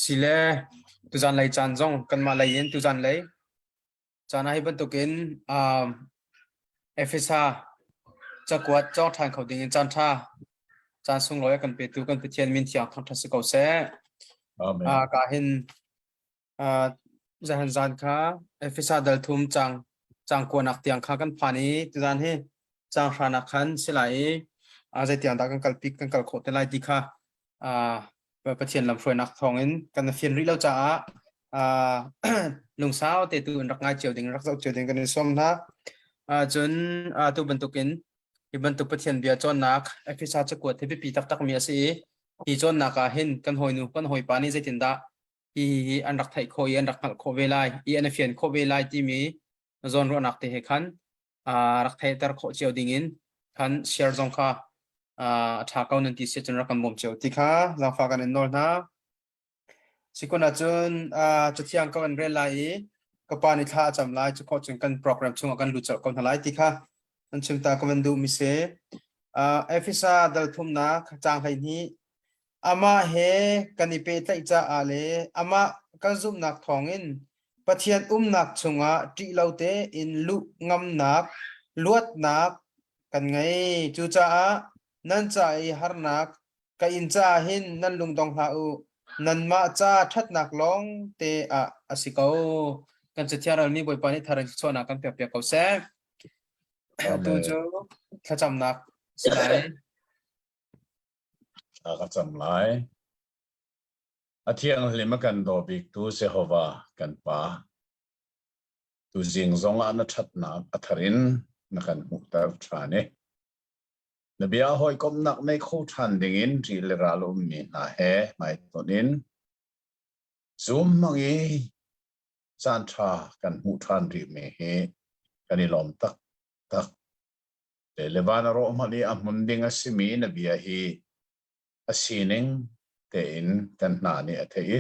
สิเลตุจันเลยจันจงกันมาเลยยินตุจันเลยจานให้บรรทุกินเอฟเอซ่าจะกวดจ้องทางเขาดิ่งจันท่าจานส่งร้อยกันไปตุกันไปเทียนมินเทียงทางทัศกเอาเสกาหินจะหันจานข้าเอฟเอซ่าเดลทุมจังกวนนักเตียงข้ากันผ่านี้ตุจันให้จังขานักขันสิไหลใจเตียงตากันกัลปิกกันกัลโคตรไล่ดีค่ะประเทศลำฟวยนักทองอินกันเฟียนริเราจะลุงสาวแต่ตัวรักงานเจียวดิ่งรักเจ้าเจียวดิ่งกันในส่วนนะจนตัวบรรทุกินที่บรรทุกประเทศเบียร์จนนักเอฟเอซ่าจะกวดที่ปีตักมีอาศัยที่จนนักเห็นกันหอยนูกันหอยปานี่ใจตินดาที่อันรักไทยโคยอันรักโคเวลัยอันเฟียนโคเวลัยที่มีจนรักนักเตะขันรักไทยแต่โคเจียวดิ่งอินขันเชียร์จงค่ะถ้าเขาหนึ่งที่เสียจนรักกันบ่มเจียวที่ค่ะเราฝากกันในโน้ตนะสิคนอาจจะจุดที่ยังกันเรียนไล่ก็ปานิท่าจำไล่จะขอจึงกันโปรแกรมช่วงกันรู้จักกันทลายที่ค่ะนั่นจึงตาก็มันดูมิเซเอฟซ่าดัลทุ่มนะจางให้นี้อามาเฮกันนิเปตอิจ้าอาเลอามากันซุ่มนักทองอินปะเทียนนักชงะจีเหล่าเตอินลุงำนักลวดนักกันไงจูจ้านั่นใจฮาร์นักกันอินจ้าหินนั่นลุงดองฮาอูนันมาจ้าทัดนักร้องเตอสิเขากันจะเที่ยวเรานี่บ่อยปานี่ทารันชวนกันเปียกเขาแซ่ดูจูข้าจำนักสไลก็จำไล่อาเที่ยงลิมกันโดบิกตูเซฮวากันป่าตูจิงซงอันทัดนักอัทรินนักันมุกตาชานีนบีอาหอยก้มนักไม่คู่ทันดิ่งจีเลราลุมมีนาเฮไม่ตัวนินซูมมังยีจันทรากันมุทันรีเมเฮกันนิลมตักเลวานารอมันนี่อามุนดิ่งอสิมีนบีอาฮีอาศินิงเตอินกันนานีอัฐิ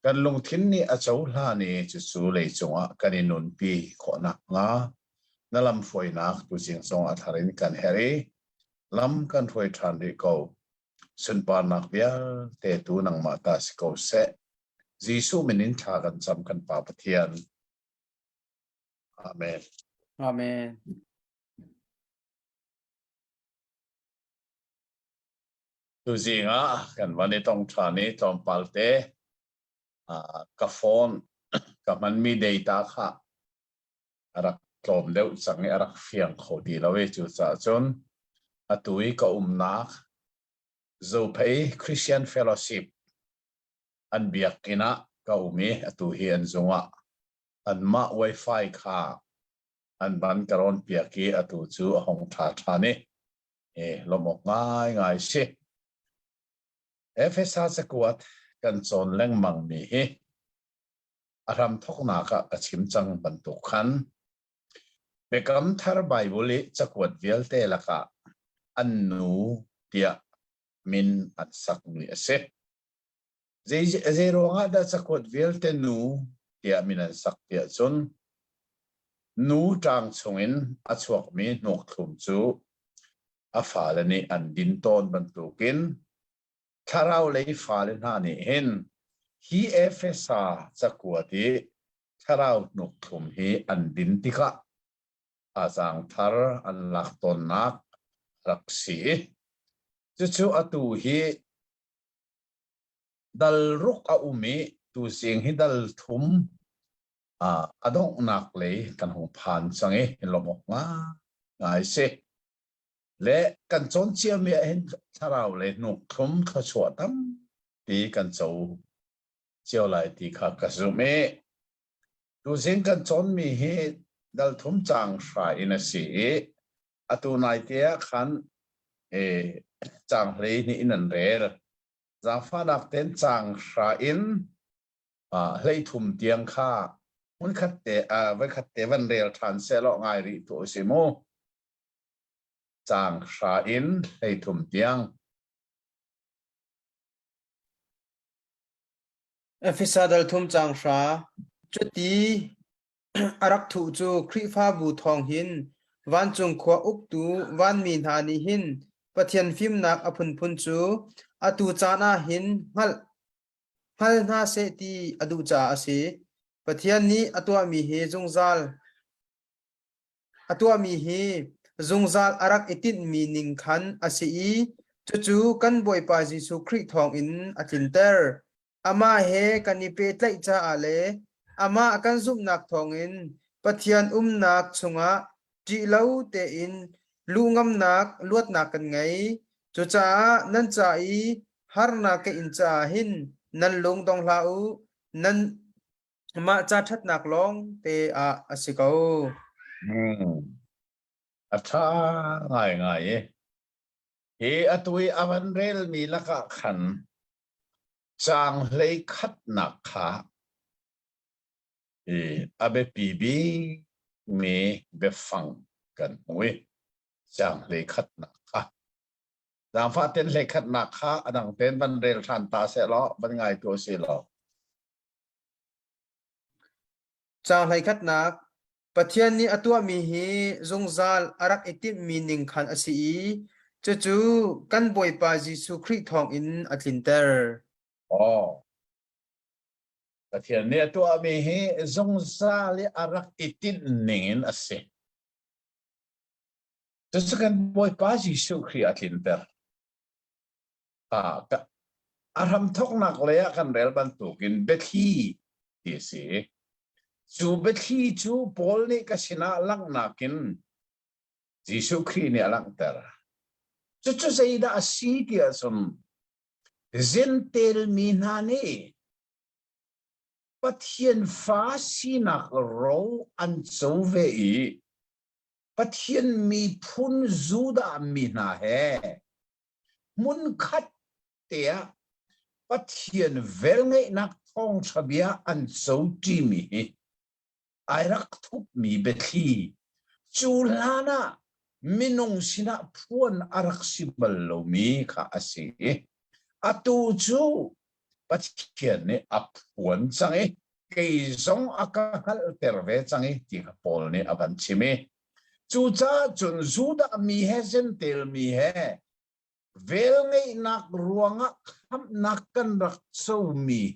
กันลงทิ้นนี่อาเจ้าลานี่จะสู้เลยจงอ่ะกันนินุนปีขอนักงานั่นลำฝอยนักตุจิงซงอัทารินกันเฮรีลำกันถอยทันดีเขาสุนปานักเบียเตตูนังมาตาสเขาเสจีสูมินินทากันจำกันป่าปะเทียนอาเมนอาเมนตุจิงอ่ะกันวันนี้ต้องทานี้ต้องปัลเตกับโฟนกับมันมีเดต้าค่ะรักกลมเดียวสังเกตรักเฟียงเขาดีแล้วเวจูจ่าจนตุยก็นักจูเพย์คริสเตียนเฟลโลชิพอันเบียกินะก็มีตุยอันจงอ่ะอันมาไวไฟค่ะอันบันกรอนเบียกีตุจูหงท่าท่านี่ลมออกง่ายสิเอฟเอสจะกวดกันจนแรงมังมีอารมณ์ทุกนักกระชิมจังบรรทุกขันเบกมทาร์ไบเบิลจะกวดเวลเตละกะอันนูเดียมินอัดสักมีเสเจโรงอาดจะกวดเวลเตนูเดียมินอัดสักเดียจนนูจางชงอินอัดสวกมีนกทุ่มจูอาฟาลนี่อันดินต้นบรรทุกินถ้าเราเลยฟาลนานี่เห็นฮีเอฟเอสาจะกวดที่ถ้าเรานกทุ่มฮีอันดินติกะอาจังทาร์อันลักตนนักรักสีจู่ๆตุฮีดัลรุกอุมิตุสิงฮิดัลทุมอดงนักเลยกันหงผ่านสังเลมอกง่ายสิและกันจนเชื่อมีเห็นถ้าเราเลยนกทุมขชวดตั้มปีกันเจ้าเจ้าไหลที่ข้ากระสุเมตุสิงกันจนมีเหตุดัลทุมจางสายนะสิตุนายเตียขันจางเลยนี่นันเรลจางฟ้าดักเต้นจางสายเลยทุ่มเตียงข้ามันขัดเตะไว้ขัดเตะวันเรลทานเซลล์ง่ายริตัวสิโมจางสายเลยทุ่มเตียงเอฟซ่าดัลทุ่มจางสาจุดที่อารักถูจูคริฟ้าบูทองหินวันจงขวาอุกตูวันมีนานีหินปะเทียนฟิมนักอภุนพุนจูอตูจานาหินฮัล hal na se ti adu cha ase pathian ni atwa mi he zungzal atua mi hi zungzal arak itin mi ning khan ase I chu kan boi pa Jesu Christ thong in atlinter ama he kanipe tlai cha ale ama akan zum nak thong in pathian nak chunga ti lo te in lungam nak luat nak kan ngai chu cha nan cha I har na ke in cha hin nan lung dong lau nan ma cha that nak long te a asikau Atha ngai he atui avan rel mi laka khan chang lei khat na kha abe pibi me be phang kan we chang lei khat na kha dang fa ten lei khat na kha adang ten ban rel than ta se lo ban ngai to se lo chang lai khat nak pathian ni atua mi hi zungzal arak itim mi ning khan asi chu kan boi pa Jesu Christ thong in atlinter Pathian ni atua mi hi zungzal arak itin ningin ase chu kan boi pa Jesu Christ atlinter aram thok nak leya kan rel ban tukin bethi ti se chu bethi chu pol ni kasina lang nakin Jesu Christ ni alang ter chu sei da asi ti asom zentel minane pathian fa sinak ro an chove I pathian mi phun zuda mina he mun khat tia pathian velnge nak thong chabia an choti mi airak thup mi bethi chulana minung sina phuan arak sibal lo mi kha ase atu chu pathian ne aphuan change kei zong akahal terve change ti pol ne aban chime chu cha chun zuda mi he zen tel mi he vel ngei nak ruanga kham nakan rak so mi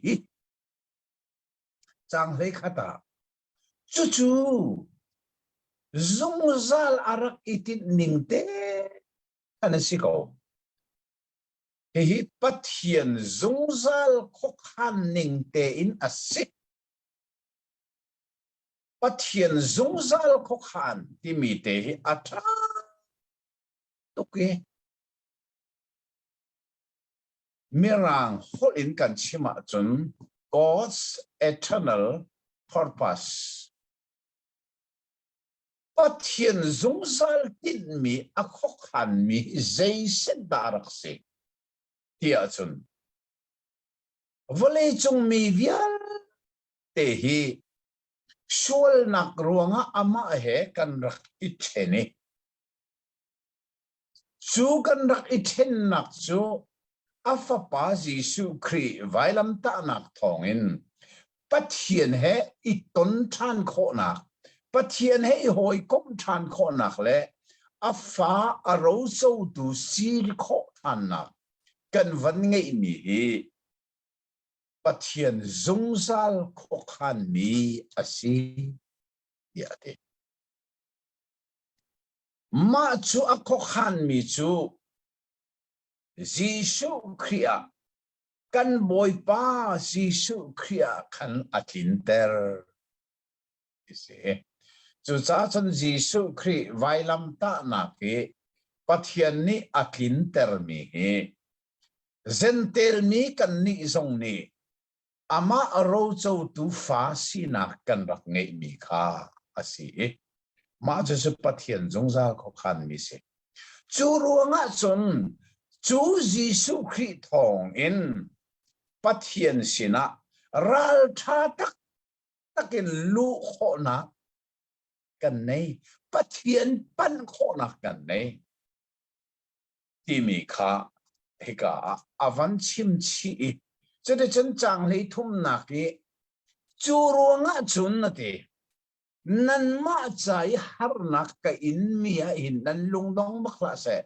chang le khata chu zungzal arak itin ningte anasiko hi pathian zungzal khokhan ningte in asik pathian zungzal khokhan timite hi atha toke mirang holin kan chima chun God's eternal purpose pathian zungzal tin mi akhokhan mi zaisen darak se tia chun vole chung mi vial te hi shol nak ruanga ama he kan rak ithene chu kan rak ithen nak chu afa pa Jesu Christ vailam ta nak thongin pathian he iton than kho nak pathian he hoi kom than kho nak le afa aro so tu sir kho than nak kan van ngei mi hi pathian zungzal kho khan mi asi ya te ma chu a kho khan mi chu Jesu Christ kan boi pa Jesu Christ kan atlinter ise chu cha chan Jesu Christ vailam ta na ke pathian ni atlinter mi he zentel mi kan ni zong ni ama aro chau tu fa sina kan rak ngei mi kha asi ma chu pathian zongza kho khan mi se chu ruanga chun chu Jesu Christ thong in pathian sina ral tha tak takin lu kho na kan nei pathian pan kho na kan nei ti mi kha heka avan chim chi cho de chen chang lei thum na ki chu ruanga chun na te nan ma chai har nak ka in mi a in nan lung dong bakla se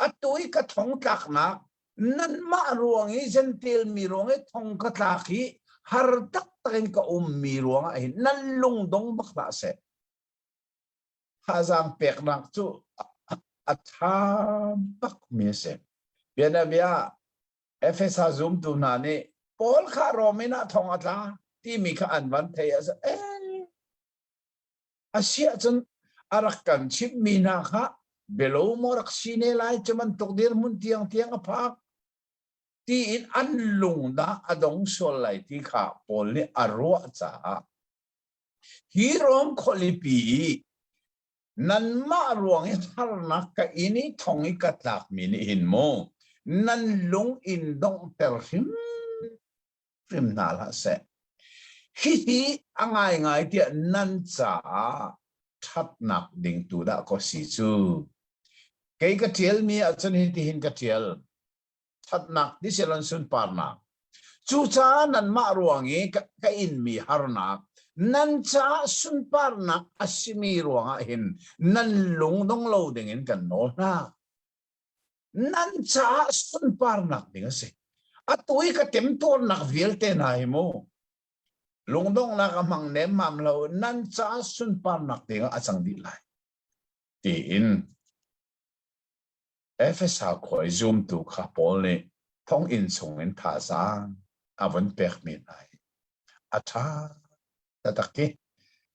atui ka thong tak nak nan ma ruangi gentil mi ruangi thong ka tlaki har tak takin ka mi ruanga hin nan lung dong bakla se hazang pek nak chu athabak mi se biana bia efesa zoom tu na ni pol kha romina thong atla ti mi kha anwan thei as asia chun arakan chip mi na kha belo morak sine lai chaman tokdir mun tiang tiang aphak ti in an lung da adong sol lai ti kha pol ni arwa cha hi rom kholipi nan ma ruang in har nak ka ini thong i katlak mi ni hin mo nan lung in dong per him na la se hi angai ngai ti nan cha that nak ding tu da ko si chu ke ka tiel mi a chen hi ti hin ka tiel that nak di selon sun par na chu cha nan ma ruangi ka in mi har nak nan cha sun par nak asimi ruanga hin nan lung dong lo ding in kan no na nan cha sun par nak ding ase atui ka tem tor nak vil te na hi mo lung dong na ka mang nem mam lo nan cha sun par nak ding a chang di lai ti in efesa khoi zoom tu kha pol ne thong in chung in tha sang avon pek mi nai atha tataki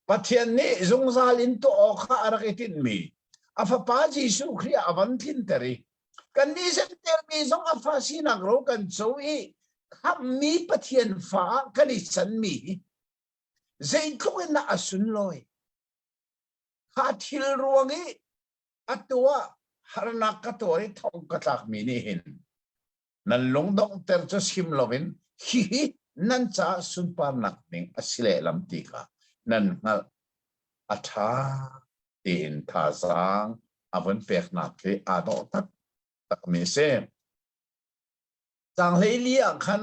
pathian ni zungzal in to kha arakitin mi afa pa jisu khri avan thin tari kan ni sen ter mi zong afa sinang ro kan choi kham mi pathian fa kan i chan mi zai khoi na asun loi kha thil ruangi atwa harna ka tori thong ka tlak mi ni hin nan long dong ter cho sim lovin hi nan cha sun par nak ning asile lam ti ka nan ngal atha tin tha sang avon pek nak ke ado tak tak me se chang hei li ang khan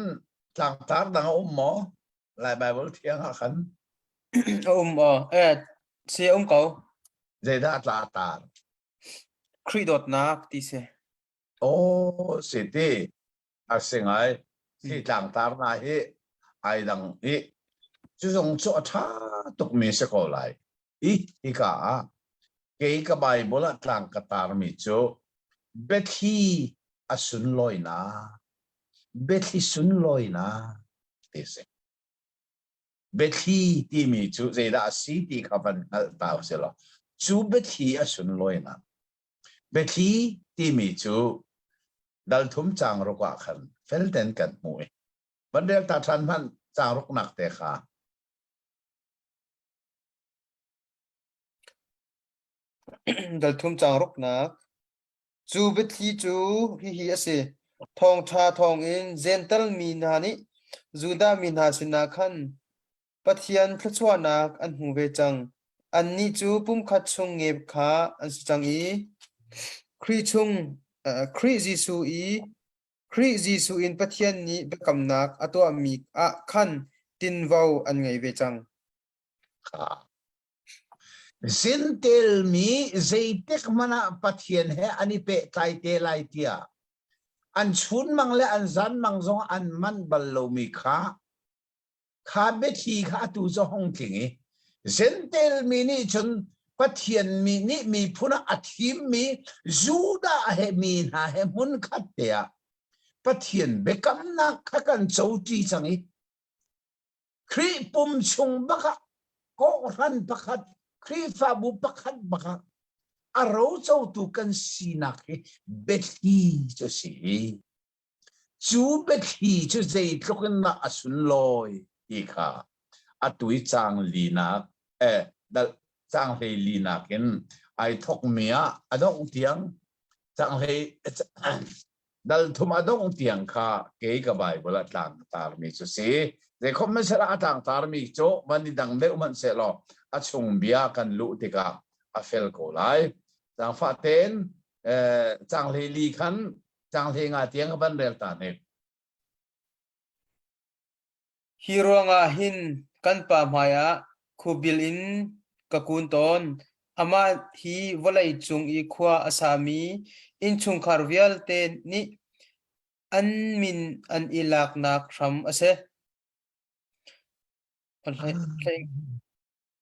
tlang tar dang mo lai bible thiang a khan se ko je da tla tar kridot nak ti se city asengai si tlang tar na hi ai dang hi chu jong chu tha tuk me se ko lai i ka ke ka bible tlang ka tar mi chu bethi asun loina bethi sun loina ti se bethi ti mi chu ze da si ti ka van ta se lo chu bethi asun loina bethi ti mi chu dal thum chang ro kwa khan fel ten kan mui ban del ta than man chang rok nak te kha dal thum chang rok nak chu bethi chu hi ase thong tha thong in gentle mi na ni juda mi na sina khan pathian thachwa nak an hu ve chang an ni chu pum khat chung nge kha an chang i khri chung khri jisu in pathian ni bekam nak ato mi a khan tin vau an ngai ve chang zintel mi zeitek mana pathian he ani pe tai te lai tia an chun mangle an zan mangzong an man ballo mi kha bethi kha tu zo hong tingi zintel mi ni chun pathian mi ni mi phuna athim mi juda he mi na he mun khatia pathian bekam na khakan chouti changi khri pum chung baka ko ran pakhat khri fa bu pakhat baka aro chou tu kan sinak he bethi cho si chu bethi chu zei tlokin na asun loi ikha atui chang lina dal chang hei lina ken ai thok mia adong tiang chang hei dal thum adong tiang kha ke ka bai bola tlang tar mi chu si de khom me sera tlang tar mi cho mani dang le man se lo a chung bia kan lu te ka a fel ko lai chang fa ten chang hei li khan chang hei nga tiang ban rel ta ne hironga hin kan pa maya khubil in kakun ton ama hi volai chung i khwa asami in chung kharvial te ni an min an ilak nak ram ase an hay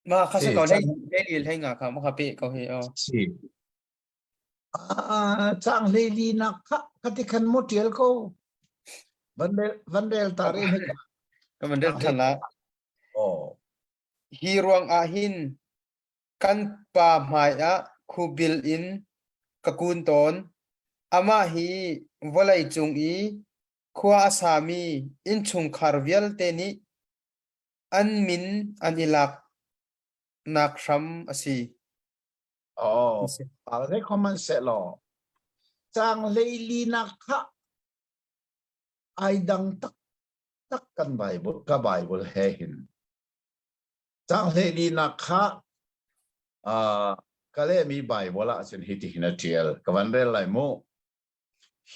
mà khá sẽ thì có chẳng hay liền hay ngạc không mà bị có hay thì chẳng lấy đi nạc khá cái khăn một triệu câu vấn đề ta riêng hết cái vấn đề chẳng lấy thật là ồ hi ruang a hin kan pa mai a khu bil in kakun ton ama hi volai chung i khua asami in chung kharvial te ni an min an ilak nak ram asi ồ ở đây comment sẽ lo chẳng lấy đi nạc khá ai đăng tắc tắc căn Bible he hin chẳng lấy đi nạc khá cái này mi Bible là trên hít hin a trial cái vấn đề lại mu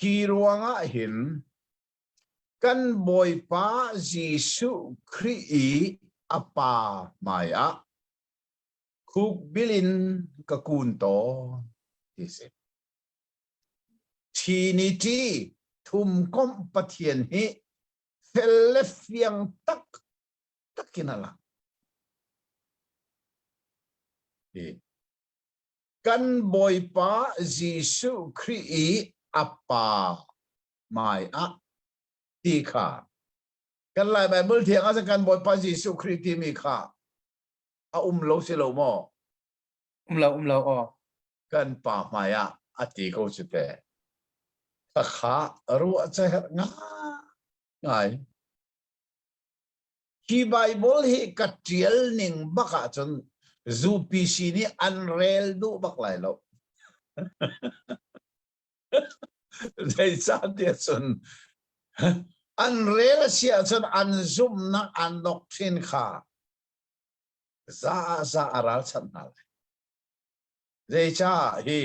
hi ruanga hin kan boy pa Giêsu Christ apa maya khúc bilin ka kun to ise Trinity thum kom pathian hi phiang tak takinala kan boy pa Giêsu Christ apa maya ti kha kan lai Bible thiang asa kan boy pa Giêsu Christ ti mi kha a lo se lo mo lâu kan pa maya ati ko chute ta kha ru cha nga ngai ki Bible hi katrial ning baka chon ZPC ni unreal du bak lai lo dei sa dia chon unreal sia chon an zoom na an doctrine kha za aral chan nal dei cha hi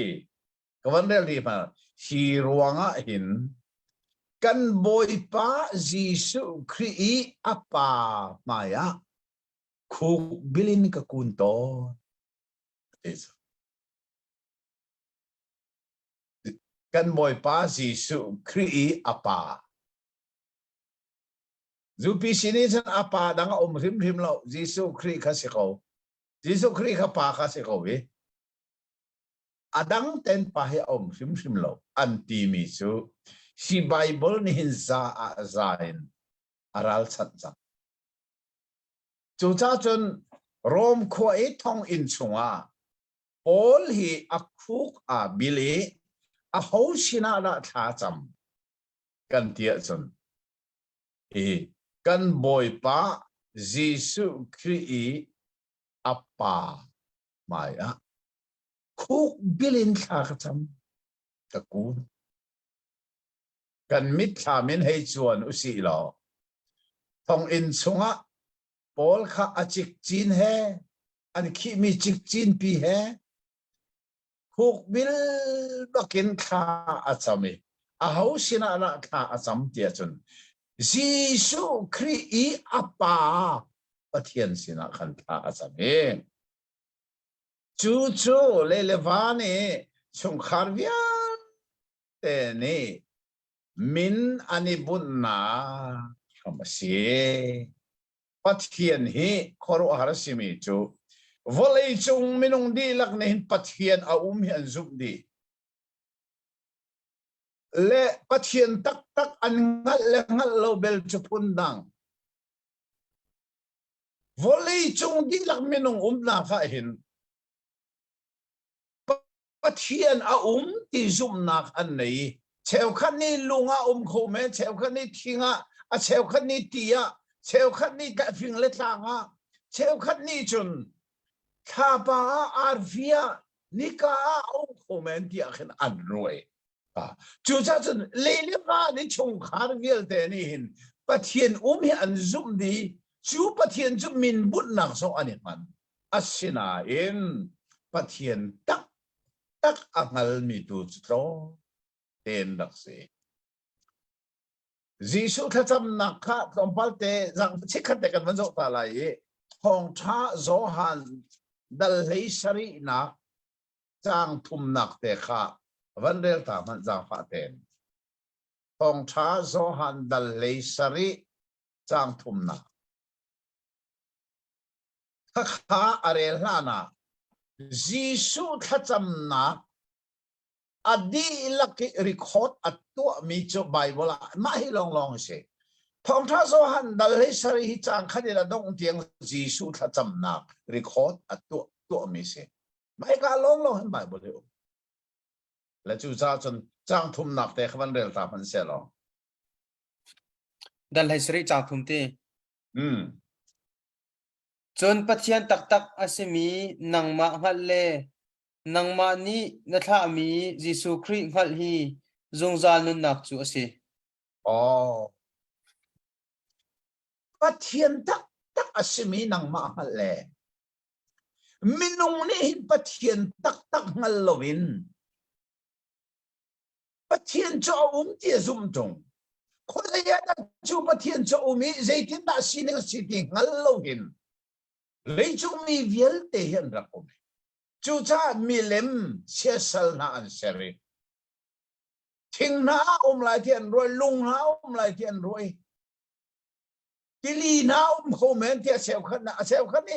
kawan del di ma hi ruanga hin kan boy pa Giêsu Christ apa maya khúc bilin ka kunto kan boy pa Giêsu Christ apa zupi sini san apa dang rim lo Giêsu Christ ka se ko Giêsu Christ ka pa ka se ko we adang ten pa he rim lo anti mi su si Bible ni hin za a zain aral chat za chu cha chun rom kho e thong in chunga Paul hi akhuk a bili a ho sina la tha cham kan tia chun e kan boy pa Giêsu Christ apa maya khuk bilin tha cham ka kun kan mit thamin hei chuan usi lo thong in chunga Paul kha achik chin he an khi mi chik chin pi he khúc bil bakin kha achami a ho sina na kha acham tia chun Giêsu Christ apa pathian sina khan kha achami chu le levani chung kharvia te ni min ani bunna khamasi pathian hi khoro harasimi chu volei chung minung di lak ne hin pathian a hian zum di le pathian tak an ngal lo bel chu pundang volei chung di lak minung na kha hin pathian a ti zum nak an nei cheu khan ni lunga kho me cheu khan ni thinga a cheu khan ni tia cheu khan ni ka fing le tlanga cheu khan ni chun kha ba arvia nika kho men tia khan an roi chu cha chun le ba ni chung khar vial te ni hin pathian hi an zum di chu pathian chu min but nak so ani man asina in pathian tak angal mi tu tro ten dak se Giêsu tha cham nak kha tompal te jang chikhat te kan van zo ta lai hong tha zo han dal lei sari na chang thum nak te kha van rel ta man jang fa ten phong cha zo han dal lei sari chang thum na kha are lana jisu thacham na adi laki record atu mi cho bible ma hi long long se phong cha zo han dal lei sari hi chang khani la dong tiang jisu thacham na record atu tu mi se mai ka long long han bible là chú cha chun chang thum nak te khwan rel ta man se lo dal hai sri chang thum te chon pathian tak tak asimi nangma ngal le nangma ni na tha mi Jesu Christ ngal hi zongzal nun nak chu ase oh pathian tak tak asimi nangma ngal le minung ni hin pathian tak tak ngal lovin pathian cho tia zum tong ko ya da chu pathian cho mi zaitin da sin si ti ngal lovin lấy chúng mi viết thể hiện ra cũng chú cha mi lem xe sal na an seri thing na lại thiện rồi lung na lại thiện rồi cái ly na không men thiệt sẹo khăn đi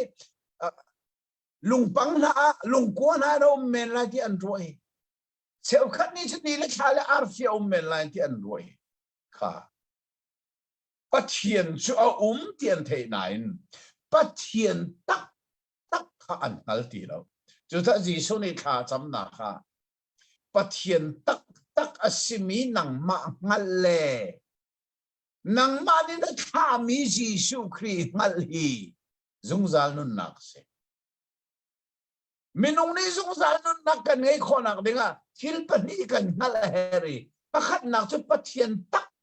lung băng na lung qua na đâu men lại thiện rồi sẹo khăn đi chút đi lấy cha lại ar sẹo men lại thiện rồi cả bắt thiện cho tiền thể này bắt thiện tắc tắc khá ăn hal tì lâu chú ta gì số này khá chấm nà khá bắt thiện tắc tắc asimi nang ma ngal le nang ma đi nó khá mi gì số kri ngal hi dung zal nun nak se minung ni dung zal nun nak kan ngay kho nak dinga thil pa ni kan ngal heri pakhat nak chú bắt thiện tắc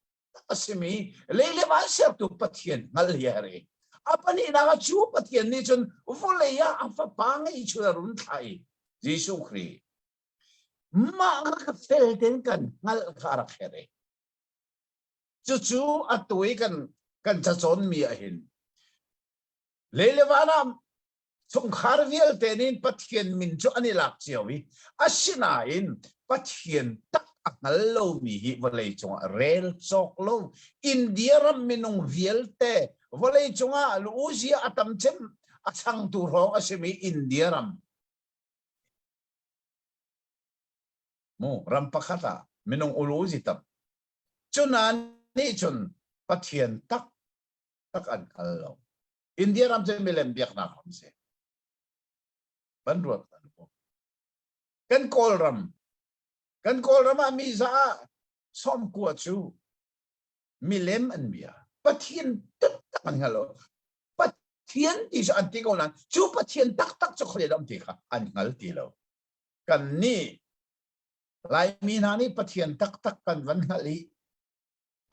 asimi le ba sep tu bắt thiện ngal heri apa ni naga chu pathian ni chun voleya afa pangai chura run thai Jesu Christ ma ka fel den kan ngal khara khere chu atui kan cha chon mi a hin lelewana chung khar vial tenin pathian min chu ani lak chiawi asina in pathian tak ngal lo mi hi volei chung rel chok lo India ram minung vial te volei chunga luuzia atam chem asang tu ro asemi India ram mo ram pakhata minung uluzi tam chunan ni chun pathian tak an allo India ram chem milem biak na kham se ban ruat kan kol ram mi za som kwa chu milem an bia pathian tak an halo pathian ti sa anti ko nan chu pathian tak cho khole dam ti kha an ngal ti lo kan ni lai mi na ni pathian tak kan van hali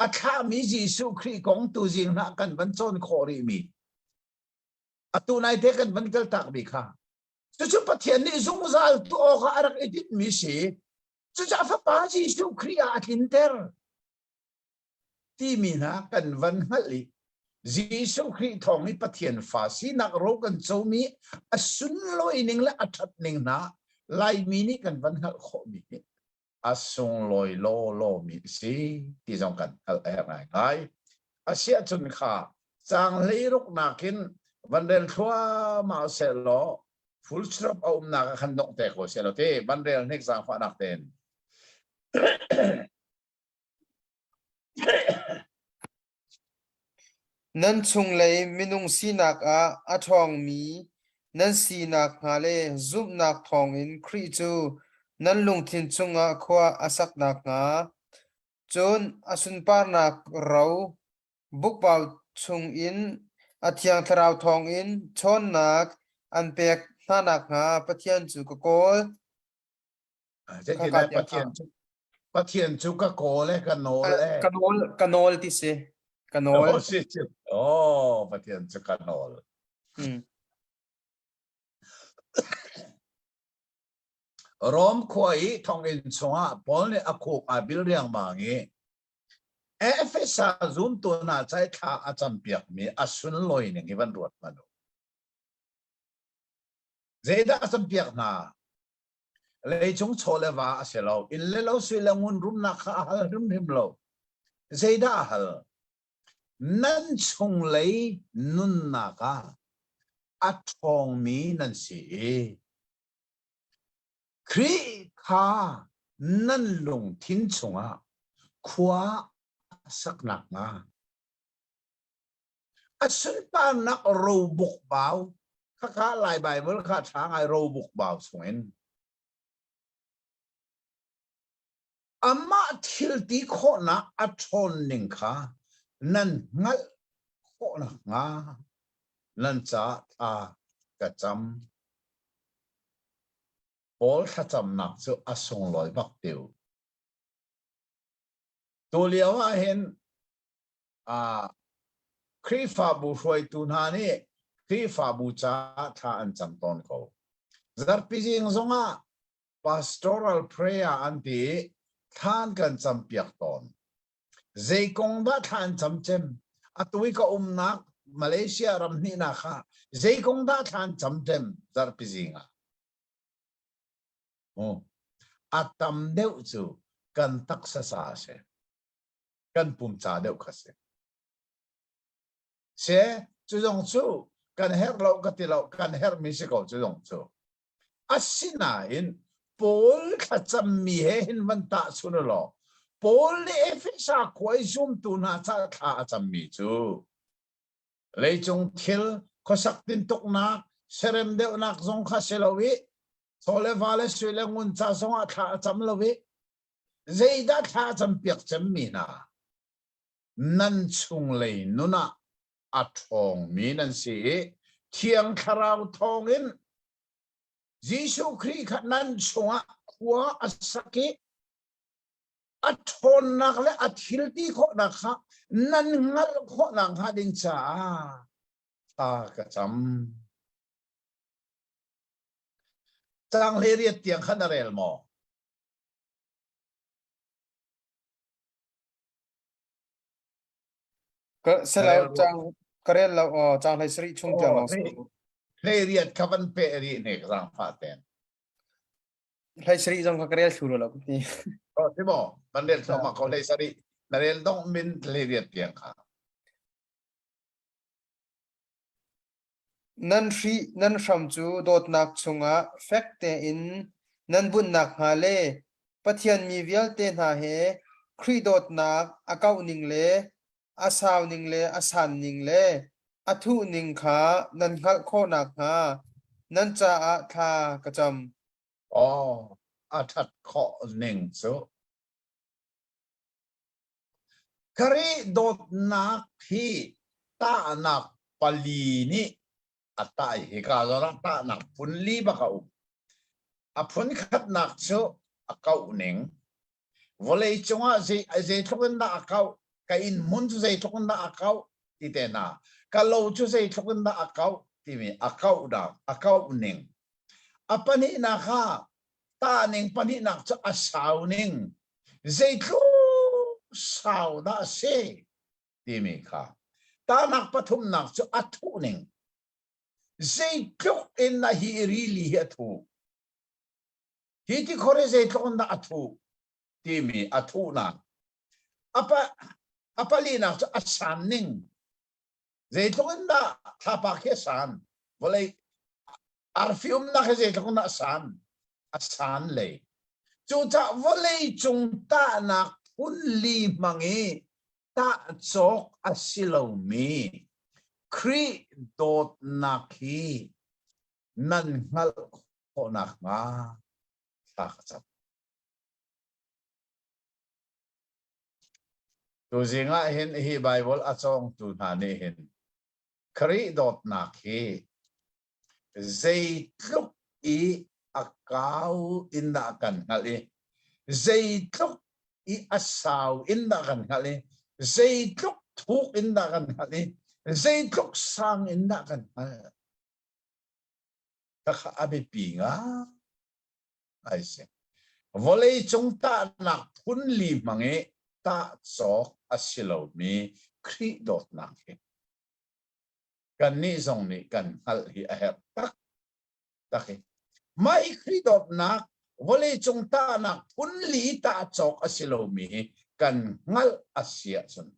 atha mi Jesu Christ kong tu jing na kan van chon khori mi atu nai te kan van kal tak bi kha chu pathian ni zung zal tu o kha arak edit mi si chu cha fa pa Jesu Christ a kinter ti mi na kan van hali Jesu Christ thong mi pathian fa si nak ro kan cho mi asun loi ning la athat ning na lai mi ni kan van hal kho mi asung loi lo mi si ti jong kan al ai asia chun kha chang lei ruk nakin van del thua ma se lo full stop au na khan dok te ko se lo te van del nek sang fa nak ten nan chung lei minung sinak a athong mi nan sinak ngale zup nak thong in khri chu nan lung thin chunga khwa asak nak nga chon asun par nak rau buk pau chung in athiang tharau thong in chon nak an pek thanak nga pathian chu ko kol je ki na pathian chu ka ko le ka no le kanol ti se kanol oh pathian chu ka nol rom khoi thong in chunga pol ne akhop a bil riang ma nge efesa zum to na chai tha acham piak mi asun loi ne ngiban ruat manu zeda acham piak na le chung chole wa aselo in le lo sui la ngun rum na kha hal rum him lo dây đã hal nan chung lấy nun na ka at thong mi nan si kri kha nan lung thin chunga khua sak nak nga asun pa nak ro buk baw kha lai bible kha thang ai ro buk baw sungen ama thil ti kho na athon ning kha nan ngal kho na nga nan cha tha ka cham Paul kha cham nak chu asong loi bak tiu tu liao a hen kri fa bu hroi tu na ni kri fa bu cha tha an cham ton ko zar pi jing zonga pastoral prayer an ti than kan cham piak ton zai kong da than cham chem atui ka nak Malaysia ram ni na kha zai kong da than cham chem zar pi jinga atam deu chu kan tak sa sa se kan pum cha deu kha se chu jong chu kan her lo ka ti lo kan her mi se ko chu jong chu asina in Paul kha cham mi he hin man ta chu no lo Paul le efisa khoi zum tu na cha tha cham mi chu le chung thil ko sak tin tok na serem deu nak zong kha selowi Sole vale suile ngun cha songa tha cham lowi zeida tha cham piak cham mi na nan chung le nuna athong mi nan si thiang kharau thong in Jisu Kri khat nan chunga khua asaki athon nak le athil ti kho na kha nan ngal kho na kha ding cha ta ka cham Trang lê riết tiếng khăn rèl mò. Sẽ là trang là trang hay sri chung tiếng nó Lê riết khá văn bệ riết này rằng phát tên. hay sri trong cái suru là cũng đi. Thế bỏ, vấn đề sao mà có lê sri, là rèl đông min lê riết tiếng khá. Nan sham chu dot nak chunga facte in nan bun nak ha le pathian mi vial te na he khri dot nak akau ning le asaw ning le asan ning le athu ning kha nan khal kho nak ha nan cha a tha ka cham That kho ning so kari dot nak hi ta nak pali ni atai hi ka zora ta nak pun li ba ka a phun khat nak chu akau ning volei chunga ze thokun da akau ka in mun chu ze thokun da akau ti te na ka lo chu ze thokun da akau ti mi akau da akau ning apani na kha ta ning pani nak chu asau ning ze thu sau da se ti mi kha ta nak pathum nak chu athu ning ze thok in na hi really hi athu Hiti kore zay tlokon na atu. Timi atu na. Apali na asan ning. Zay tlokon na tapak yasan. Walay arfium na zay tlokon na asan. Asan lay. Chuta walay chung ta na kunli mangi. Ta chok asilaw mi. Kri dot na ki. Nan ngal ko na nga. Tu zinga hin hi Bible achong tu na ni hin kri dot na ki zai tluk I akau inda kan ngali zai tluk I asaw inda kan ngali zai tluk thuk inda kan ngali zai tluk sang inda kan ngali kaka abi pinga I see. Volei chung ta nak pun li mange ta chok asilo mi kri dot nak he. Kan ni zong ni kan hal hi a tak tak he. Mai kri dot nak volei chung ta nak pun li ta chok asilo mi kan ngal asia chun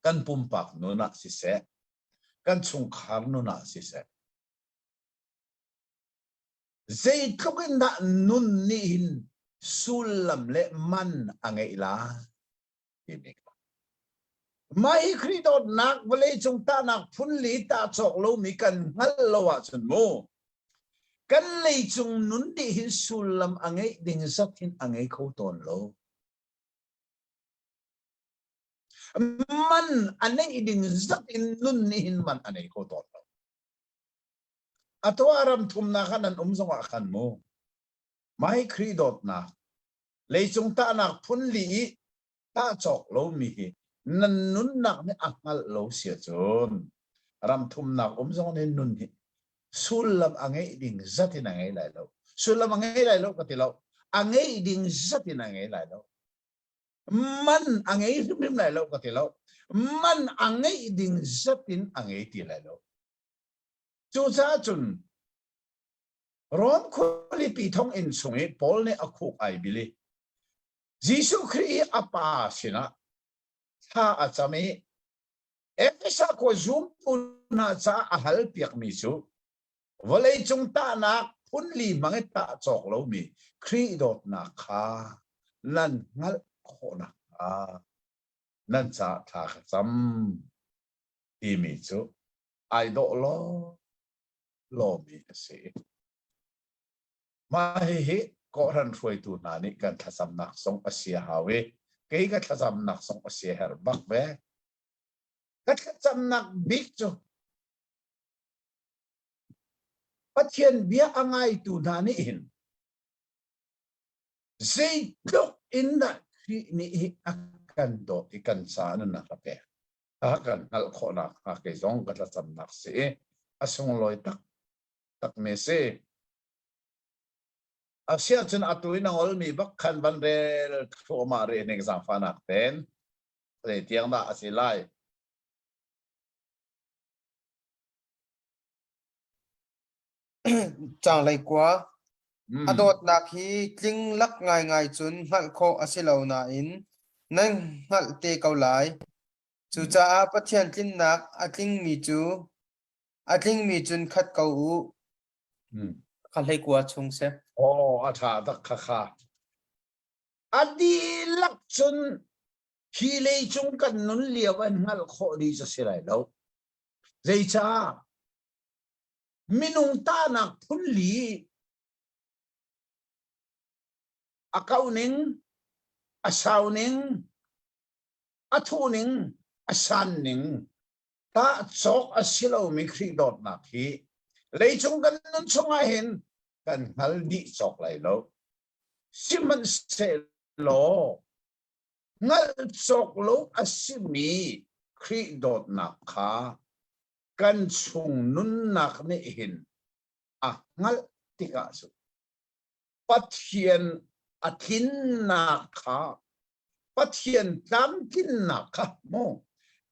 kan pumpak nuna si se kan chung khar nuna si se zai thukin da nun ni hin sulam le man angai la ini mai khri dot nak vale chung ta nak phun li ta chok lo mi kan ngal lo wa chun mo kan lei chung nun di hin sulam angai ding zat hin angai kho ton lo man anai ding zat in nun ni hin man anai kho ton lo atwa ram thum na khanan zong a khan mo mai khri dot na lei chung ta nak phun li ta chok lo mi hi nan nun nak ni akal lo sia chun ram thum nak zong ni nun hi sulam angai ding zat in angai lai lo sulam angai lai lo ka ti lo angai ding zat in angai lai lo man angai rim lai lo ka ti lo man angai ding zat in angai ti lai lo chu cha chun rom kholi pi thong in sungi pol ne akhuk ai bili jisu khri apa sina tha achami efesa ko zum puna cha ahal piak mi chu volei chung ta na phun li mangai ta chok lo mi khri dot na kha lan ngal kho na a nan cha tha cham ti mi chu ai do lo mi se ma he ko ran throi tu na ni kan thasam nak song asia hawe ke ga thasam nak song asia her bak be ka thasam nak big chu pathian bia angai tu na ni in sei tok in da ni akan do ikan sa na ka pe akan hal kho na ka ke zong ka thasam nak se asung loi tak me se asia chen atuin ang ol mi bak khan ban rel thoma re nek zang fanak ten le tiang da asilai chang lai kwa adot nak hi tling lak ngai ngai chun ngal kho asilo na in nang ngal te kau lai chu cha a pathian tin nak atling mi chun khat kau u khan lai kwa chung se atha da kha kha adi lak chun hi le chung kan nun liawan ngal kho ri cha silai lo zai cha minung ta nak phun li accounting asauning athuning asanning ta chok asilo mi khri dot na khi lei chung kan nun chunga hen kan hal di chok lai lo siman se lo ngal chok lo asimi khri dot na kha kan chung nun nak ne hin ngal tika su pathian athin na kha pathian tam tin na kha mo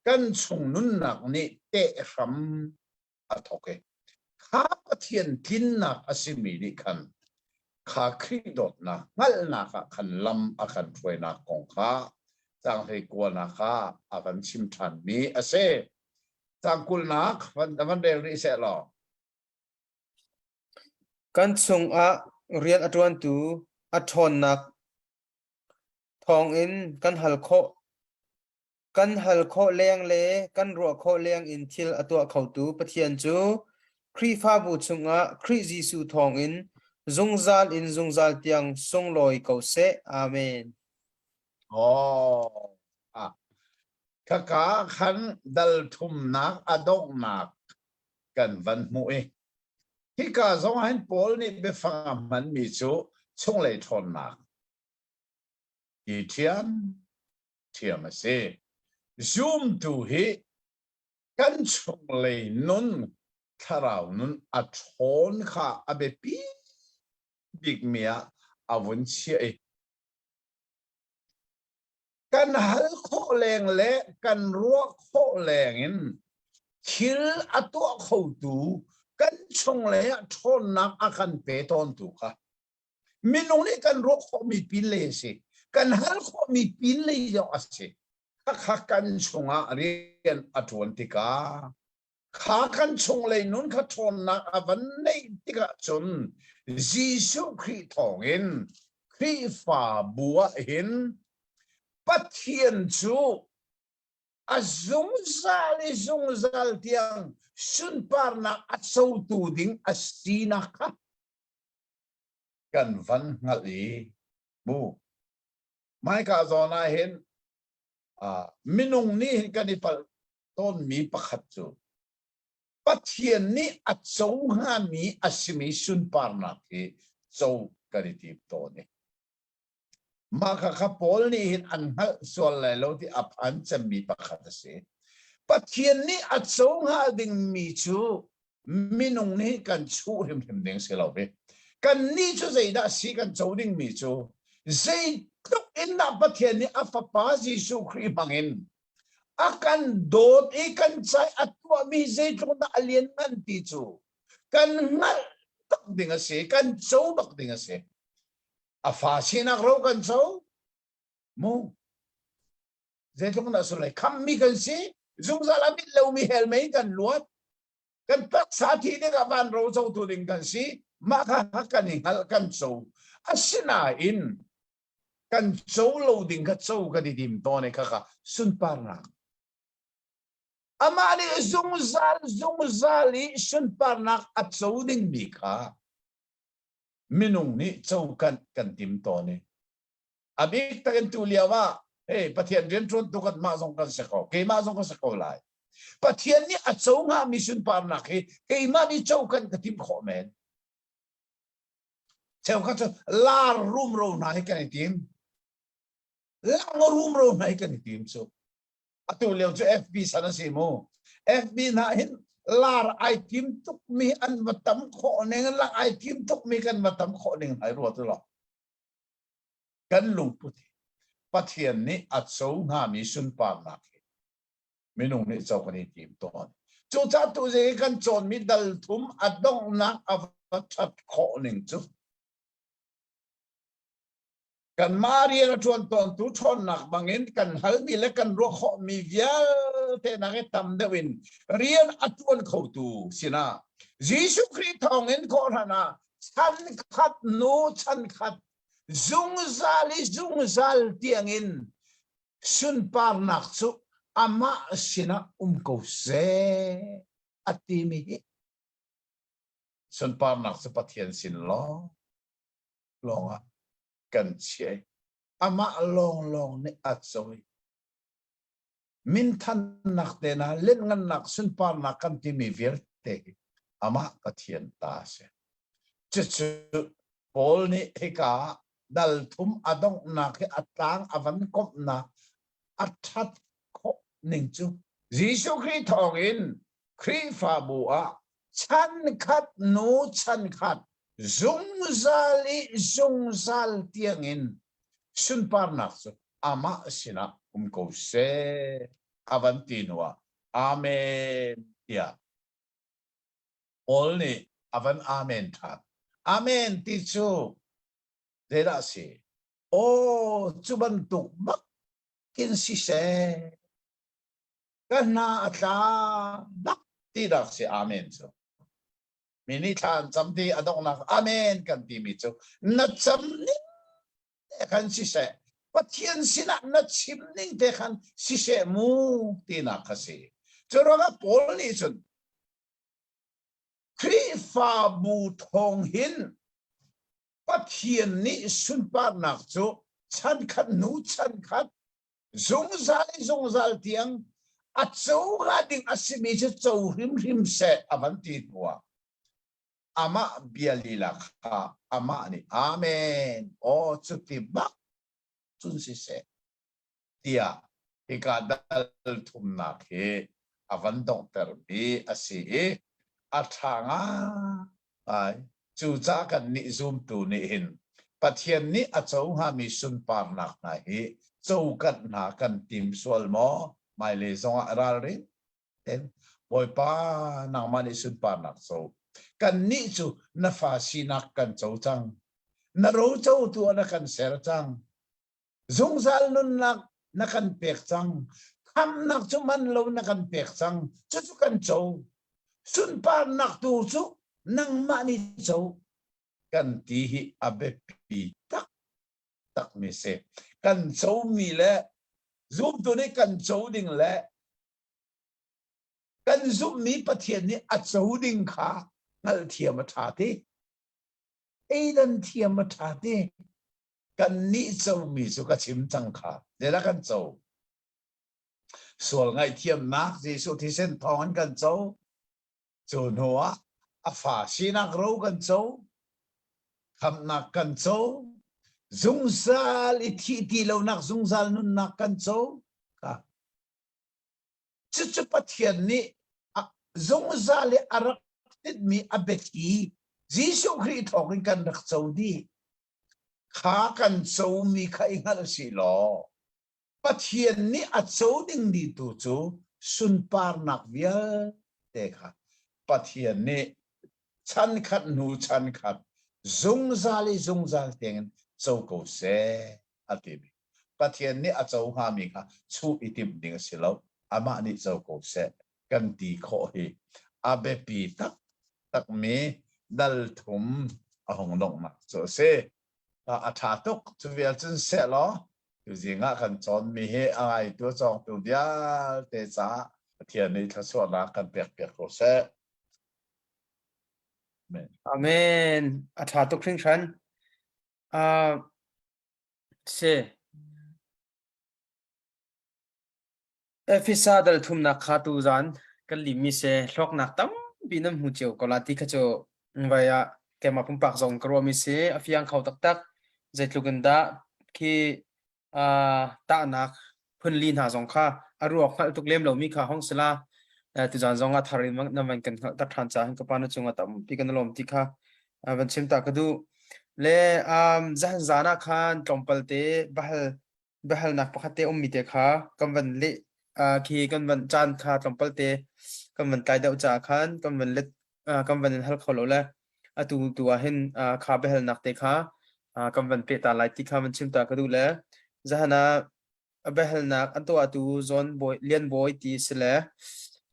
kan chung nun nak ne te ram athoke kha pathian tin na asimi ni khan kha khri dot na ngal na kha khan lam akhan thoi na kong kha chang hei kwa na kha akan chim than ni ase chang kul nak van de ri se lo kan chung a rian atwan tu athon nak thong in kan hal kho leng le kan ro kho leng in thil atwa khau tu pathian chu khri fa bu chunga khri jisu thong in zungzal tiang song loi ko se amen kaka khan dal thum nak adok nak kan van mu hi ka zong han pol ni be fa man mi chu chung le thon nak i thiam se zoom tu hi kan chung le nun tharau nun a thon kha abe pi big mia avun chi kan hal kho leng le kan ruwa kho leng in thil atwa kho tu kan chung le thon nak akan pe ton tu kha minung ni kan ro kho mi pin le se kan hal kho mi pin le yo ase kha kan chunga rian atwantika kha kan chung le nun kha thon na avan nei tika chun Giêsu Christ thongin Christ fa bua hin pathian chu azung zal tiang sun parna atsau tu ding asina ka kan van ngali bu mai ka zona hin minung ni kanipal ton mi pakhat chu pathian ni atsau nga mi asimi sun parna ki chau karitip to ni maka kapol ni hin anhal sol lai lo ti apan chami pakhat ase pathian ni atsau nga ding mi chu minung ni kan chu him ding se lo be kan ni chu zaida si kan chau ding mi chu zai tuk in na pathian ni afapa Giêsu Christ mangin akan dot ikan chai atwa mi zai tuk na alien man ti chu kan ngal tak ding ase kan chau bak ding ase afa sinak ro kan chau mo zai tuk na sulai kam mi kan si zung zalami lo mi hel mai kan luat kan pak sa thi de ka ban ro chau tu ding kan si maka kan ni hal kan chau asina in kan chau lo ding ka chau ka di dim to ne ka sun parna amani zung zali sun parna at chau ding mi ka minung ni chau kan dim to ne abik taken tu liawa hey pathian ren tron tu kat ma zong kan se ko ke ma zong kan se ko lai pathian ni at chau nga mi sun parna ke ma ni chau kan ka tim kho men chau ka la room ro na he kan tim lang room ro na he kan tim so atu leo chu FB sana si mo FB na hin lar ai tim tuk mi an matam kho neng lang ai tim tuk mi kan matam kho neng hai ro tu lo kan lung puti pathian ni at chau nga mi sun pa na minung ni chau kan tim ton chu cha tu je kan chon mi dal thum adong na avat kho neng chu kan Maria na tuan tu thon nak bangin kan hal mi le kan ro kho mi vial te na ke tam de win rian atuan kho tu sina Giêsu Christ thongin ko hana chan khat no chan khat zung zal tiangin sun par nak chu ama sina ko se atimi sun par nak chu pathian sin lo longa kan che ama long ni atsoi min than nak te na len ngan nak sun par na kan ti mi ver te ama pathian ta se chu pol ni eka dal thum adong na ke atang avan kop na athat kho ning chu Giêsu Christ thongin Christ fa bua chan khat no chan khat zung zal tiangin sun parnak so ama sina ko se avantinwa amen ya only avan amen tha amen ti chu dera si o chuban tu bak kin si se kana ata bak ti dak si amen so mini than cham ti adong na amen kan ti mi chu na cham ni kan si se pathian sina na chim ning te kan si se mu ti na kasi choro ga pol ni chun Christ bu thong hin pathian ni sun pa nak chu chan khat nu chan khat zung zal tiang at chau ga ding asimi chu chau rim se avanti tua ama bialila kha ama ni amen o chuti bak chun si se tia ikadal thum na ke avan doctor bi asi athanga ai chu cha kan ni zoom tu ni hin pathian ni achau ha mi sun par nak na hi chau kat na kan tim sol mo mai le zong ral ri ten boy pa nang mani sun par nak so kan ni chu na fa sinak kan chau chang na ro chau tu na kan ser chang zung zal nun na kan pek chang kham nak chu man lo na kan pek chang chu chu kan chou sun par nak tu chu nang ma ni chou kan ti hi abe pi tak mi se kan chou mi le zoom tu ni kan chou ding le kan zoom mi pathian ni a chou ding kha ngal thiam tha ti ei dan thiam tha ti kan ni chou mi chu ka chim chang kha de la kan chou sual ngai thiam nak jesu thi sen thong kan chou chu noa a fa sinak ro kan chou kham nak kan chou zungzal i thi lo nak zungzal nun nak kan chou ka chu pathian ni zungzal i arak tit mi abeki jesu khri thong kan rak chou di kha kan chou mi kha ingal si lo pathian ni a chou ding di tu chu sun par nak via te kha pathian ni chan khat nu chan khat zungzal teng chou ko se atibi pathian ni a chou ha mi kha chu itim ding si lo ama ni chou ko se kan ti kho hi abe pi tak me dal thum a hong long ma so se a tha tok chu vel chun se lo tu zinga kan chon mi he ai tu chong tu dia te cha pathian ni tha so na kan pek ko se Amen atha to khring than se efisa dal thum na kha tu zan kan limi se hlok nak tam binam hu cheu kolati kha cho vaya kema pum pak zong kro mi se afiang khau tak zaitlugan da ki ta nak phun lin ha zong kha aruak khal tuk lem lo mi kha hong sala tu zan zong a thari mang na man kan ta than cha ka pa na chunga tam pi kan lom ti kha van sim ta ka du le zan zana khan tompal te bahal nak pakhate mi te kha kam van le khi kan van chan kha tompal te kam van kai da cha khan kam van let kam van hal kholo la atu tu a hin kha bahal nak te kha kam van pe ta lai ti kha van sim ta ka du le zahana bahal nak anto atu zon boy lian boy ti sele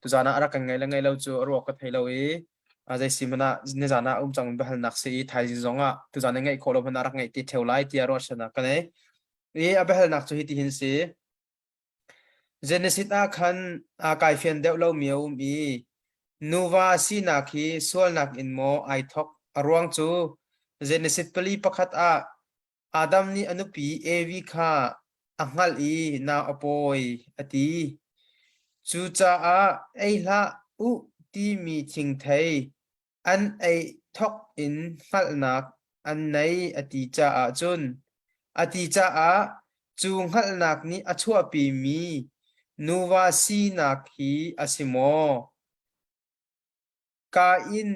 tu zana ara kan ngai lo chu ro ka thai lo e azai simana ne zana chang bahal nak se thai ji zonga tu zana ngai kholo ban ara ngai ti theulai ti aro sana ka ne e bahal nak chu hi ti hin se Genesis a khan a kai fian deuh lo miau mi nuwa si na khi sol nak in mo ai thok arwang chu Genesis pali pakhat a Adam ni anupi evi kha angal i na apoi ati chu cha a ei la u ti mi thing thei an ei thok in hal nak an nei ati cha a chun ati cha a chu hal nak ni achua pi mi nuwa si nak hi asimo ka in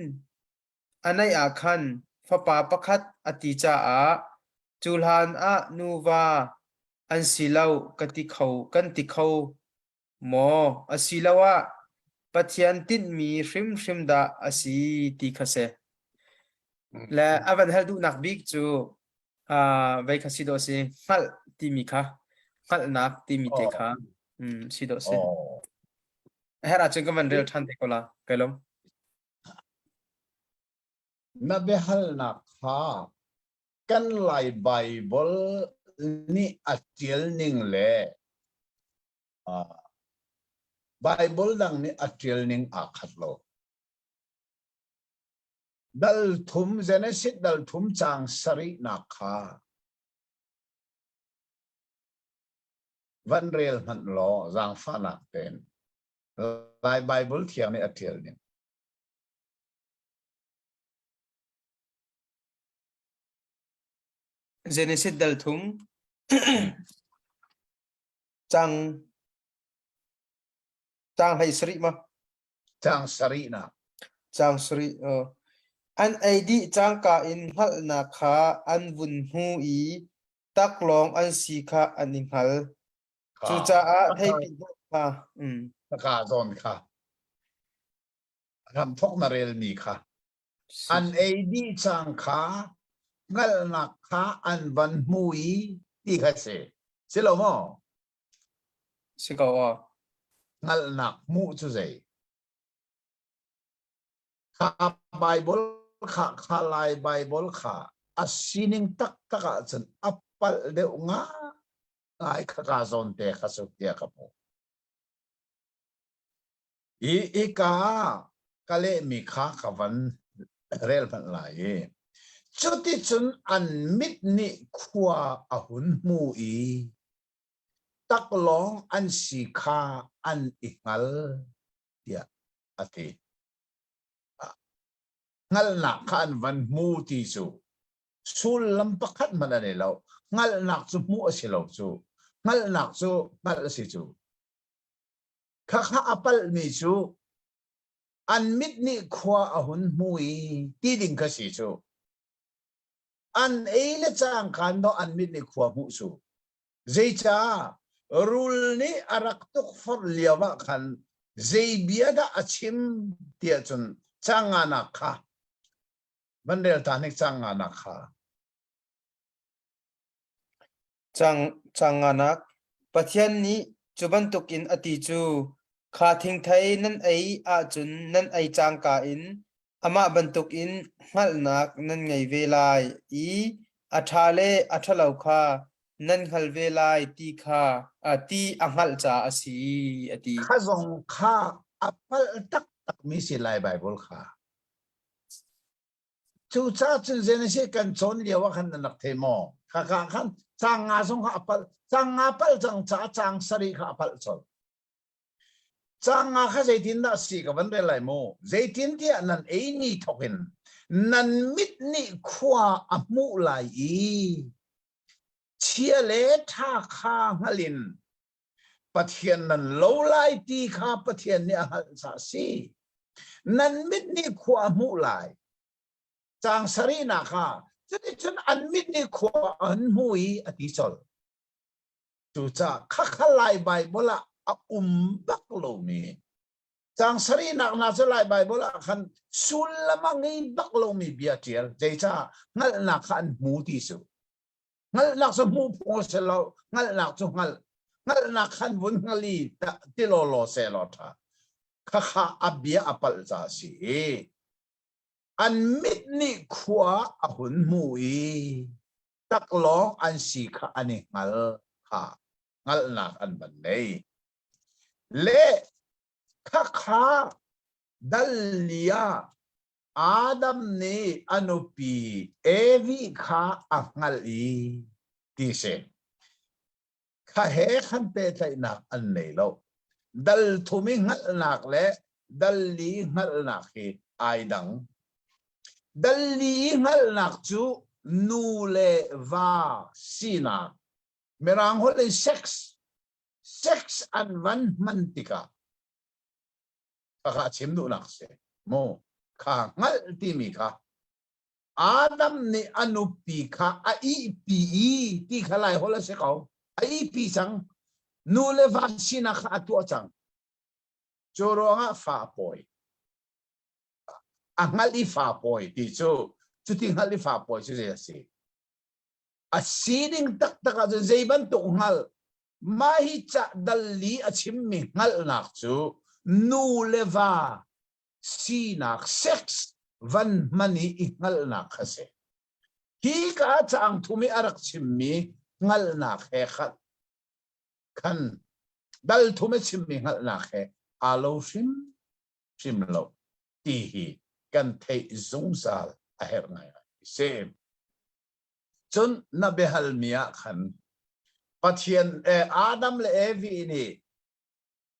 anai a khan fapa pakhat ati cha a chulhan a nuwa an silau kati khau kan ti khau mo asilawa pathian tin mi hrim da asi ti khase la avan hal du nak bik chu vai khasi do se hal ti mi kha hal nak ti mi te kha si do se hera chung ka van rel than te kola kelom na behal na kha kan lai bible ni atil ning le bible dang ni atil ning akhat lo dal thum genesis dal thum chang sari na kha van rel man lo jang fa na ten lai bible thiam ni atil ning Genesis dal thum chang hai sri ma chang sari na chang sri an id chang ka in hal na kha an vun hu i tak long an si kha an in hal chu cha a thei pi kha ka zon kha ram thok na rel mi kha an ad chang kha ngal na kha an van hui ti kha se silo mo Sikaw ngal nak mu chu zai kha Bible kha lai Bible kha asining tak taka chen apal de nga ai kha zon te kha su te ka po I ka kale mi kha ka van rel ban lai chuti chun an mit ni khua ahun mu I tak long an si kha an ingal dia ati ngal na khan van mu ti su sul lam pakhat man ani lo ngal nak chu mu asilo chu ngal nak chu ngal si chu kha kha apal mi chu an mit ni khwa ahun mui ti ding ka si chu an eile chang khan do an mit ni khwa mu chu zai cha rul ni arak tuk for liawa khan zai biada achim tia chun changa na kha bandel tanik changa na kha chang anak pathian ni chuban tukin ati chu kha thing thai nan ai a chun nan ai chang ka in ama bantuk in ngal nak nan ngai velai I athale athalau kha nan hal velai ti kha ati angal cha asi ati kha zong kha apal tak tak mi si lai Bible kha chu cha chu zen se kan chon liawa khan nak the mo kha kha khan chang nga song kha apal chang nga pal chang cha chang sari kha apal chol chang nga kha zaitin da si ka ban re lai mo zaitin ti nan ei ni thokin nan mit ni khwa amu lai I chia le tha kha ngalin pathian nan lo lai ti kha pathian ni hal sa si nan mit ni khwa mu lai chang sari na kha chuni chun an mit ni khwa an hui ati chol tu cha kha kha lai Bible a bak lo mi chang sari nak na cha lai Bible khan sul lamangi bak lo mi bia tiel jai cha ngal na khan mu ti su ngal nak so mu po se lo ngal nak so ngal nak khan bun ngali ta ti lo se lo tha kha kha abia apal cha si an mit ni khwa ahun mui tak long an si kha ani ngal kha ngal nak an ban nei le kha kha dalia Adam ni anupi evi kha angal I ti se kha he khan pe thai nak an nei lo dal thumi ngal nak le dal li ngal nak hi ai dang dal li ngal nak chu nu le va sina merang hol sex an van mantika kha chim du nak se mo kha ngal ti mi kha Adam ni anupi kha a I pi ti khalai hola se kau a I pi sang nu le va sina kha tu chang choronga fa poi angali fa poi ti chu ti ngali fa poi chu se si a siding tak tak a zeiban tu ngal mahi cha dalli a chim mi ngal nak chu nu leva sinak sex van mani ngal nak khase hi ka chang thumi arak chim mi ngal nak he khat khan dal thumi chim mi ngal nak he alo sim lo ti hi kan thei zung sal a her ngai sem chun na behal mia khan pathian Adam le Evi ni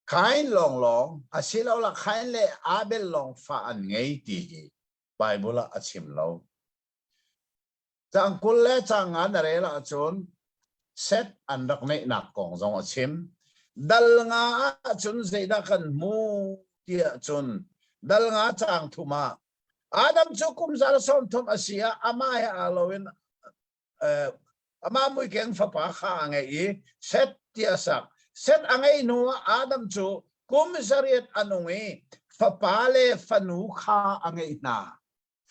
kain long asilo la kain le Abel long fa an ngai ti hi Bible achim lo chang kul le chang an re la chun set an rak nei nak kong zong achim dal nga chun zeida kan mu tia chun dal nga chang thuma Adam chu kum zar som thum asia ama ya alowin ama mui keng fa pa kha ngai set tia sak set angai no Adam chu kum zariat anungi fa pa le fanu kha angai na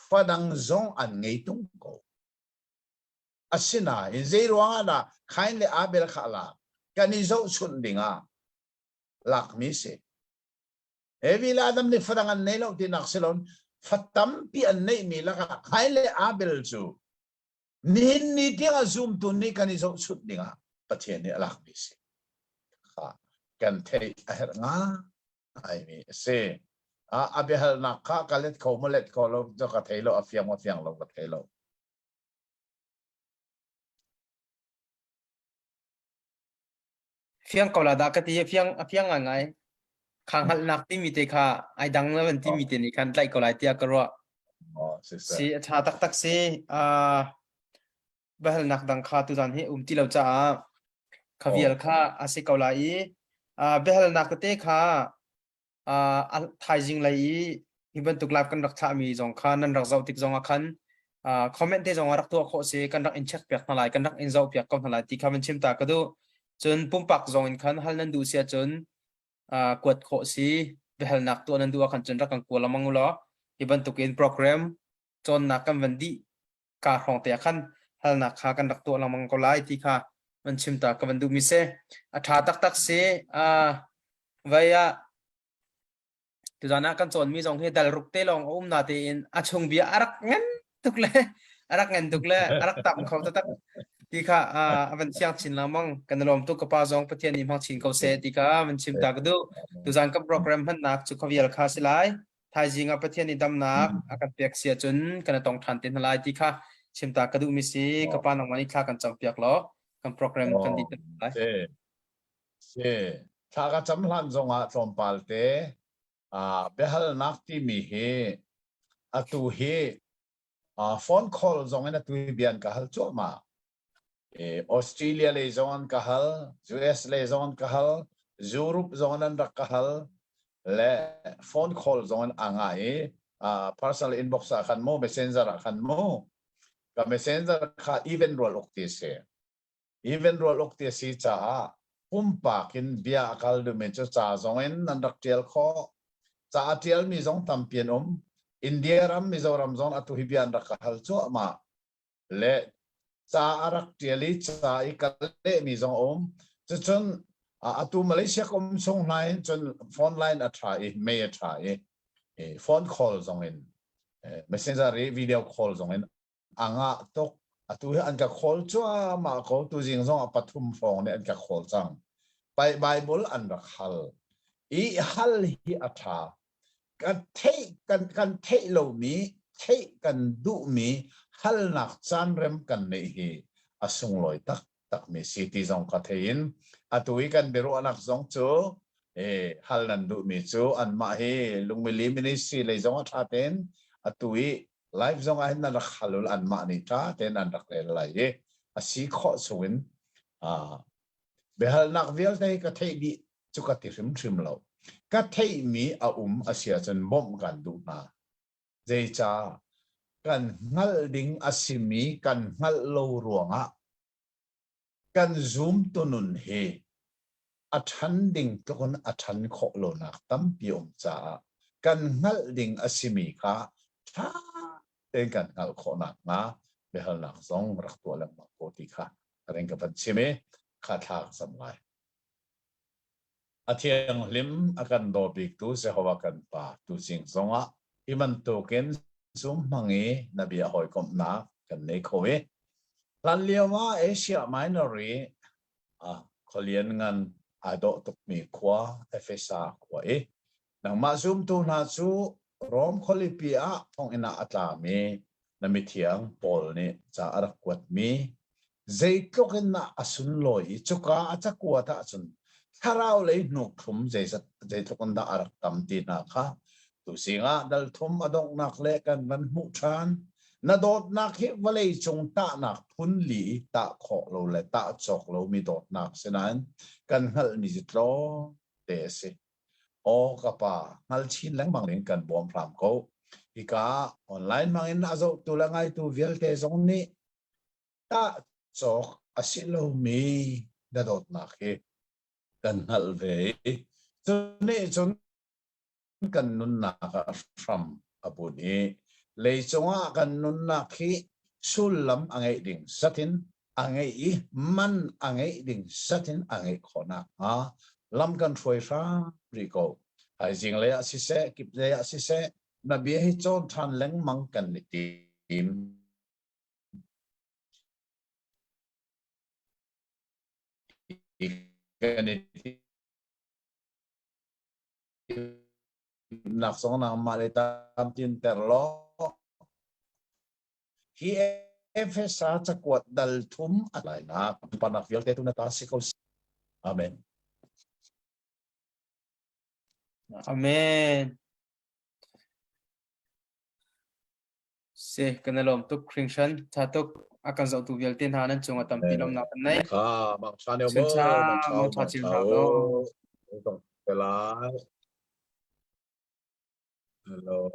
fadang zong an ngai tung ko asina in zero na kain le abel khala kanizo sun dinga lak mi se evi la adam ni farangan nelo ti nakselon fatam pi an nei mi la kain le abel chu nin ni tinga zoom tu ni kanizo sun dinga pathian ni lak mi se kha kan thei a her nga ai mi se a abel na kha kalet ko molet ko lo jo ka thailo afiang mo fiang lo ka thailo phiang cầu là đã cái tí phiang à ngay khang hal nak tí mi te kha ai đăng nó vẫn tí mi te ni khan lại cầu lại tia cơ rồi oh sister si cha tak tak si bahal nak dang kha tu dan hi ti lo cha khavial kha asi cầu lại bahal nak te kha thai jing lai hi ban tuk lap kan rak tha mi jong kha nan rak zau tik jong a khan comment te jong rak tu kho se kan rak in check pek na lai kan rak in zau pek kom na lai ti kha ban chim ta ka du chun pumpak zong in khan hal nan du sia chun quật khổ si behel nak tu nan du khan chun rak kan ko lamang lo iban tukin program chon nak kan vandi ka khong te khan hal nak kha kan rak tu lamang ko lai ti kha man chim ta ka van du mi se tha tak tak se vaya tu jana kan chon mi jong he dal ruk te long na te in achung bia arak ngan tukle arak ngan tukle arak tam khau ta tak ti kha avan siang chin lamang kan lom tu ka pa jong pathian ni mang chin ko se ti ka man chim ta ka du tu jan ka program han nak chu khavial kha silai thai jinga pathian ni dam nak akan pek sia chun kan tong than tin halai ti kha chim ta ka du mi si ka pa nang mani kha kan chang pek lo kan program kan di lai se tha ka cham hlan zonga chom palte behal nak ti mi he atu he phone call zong ena tu bian ka hal cho ma Australia le zon ka hal US le zon ka hal Europe zon an rak ka hal le phone call zon anga personal inbox khan mo messenger khan mo ka messenger kha even roll okti se even roll okti si cha pumpa kin bia akal du me cha zong en an rak tel kho cha tel mi zong tam pian India ram Mizoram zon atu hibian rak ka hal cho ma le cha arak tiali cha ikale mi zong chun atu Malaysia kom song line chun phone line atrai me atrai phone call zong in messenger video call zong in anga tok atu an ka call chwa ma ko tu jing zong apathum phone ne an ka call chang bible an rak hal I hal hi atha kan thei lo mi thei kan du mi hal nak chan rem kan nei hi asung loi tak mi city zong ka thein atui kan beru anak zong chu hal nan du mi chu an ma hi lungmili ministry le zong tha ten atui live zong a hin na khalul an ma ni tha ten an rak le lai asi kho suin behal nak vial nei ka thei di chu ka ti rim lo ka thei mi asia chan bom kan du na zai cha kan ngal ding asimi kan ngal lo ruanga kan zoom tunun he athan ding to kon athan kho lo nak tam piom cha kan ngal ding asimi kha tha ten kan ngal kho nak na behal nak zong rak to lang ma ko ti kha reng ka pan chime kha thak sam lai athiang lim akan do big tu se hawa kan pa tu sing zonga iman to ken zoom mangi nabi hoi kom na kan nei khoe lan liawa Asia Minor kholian ngan ado tuk mi kwa FSA kwa nang ma zoom tu na chu rom kholipia thong ina atla mi nami thiang pol ni cha arak kwat mi zeitlok na asun loi chuka achakwa ta chun tharau le nuk thum zeitlok da arak tam ti na kha tu singa dal thum adong nak le kan van mu than na dot nak hi vale chung ta nak phun li ta kho lo le ta chok lo mi dot nak senan kan hal ni jitlo te se o kapa ngal chin lang bang len kan bom phram ko ika online mangin azo tu langai tu vial te zong ni ta chok asilo mi da dot nak hi kan hal ve chun kan nun na ka from abuni le chunga kan nun na khi sulam angai ding satin angai I man angai ding satin angai khona a lam kan throi ra riko ai jing le si se kip le si se na bi hi chon than leng mang kan ni tim kan ni nak song na male tam tin terlo hi efesa chakwat dal thum alai na panak fiel te tu na ta sikol amen Amen. Se kanalom tuk Christian thatuk akan zau tu vial tin hanan chunga tampi lom na kan nai kha mang sa ne chun cha mo tha mang chim chao ha lo tong te lai hello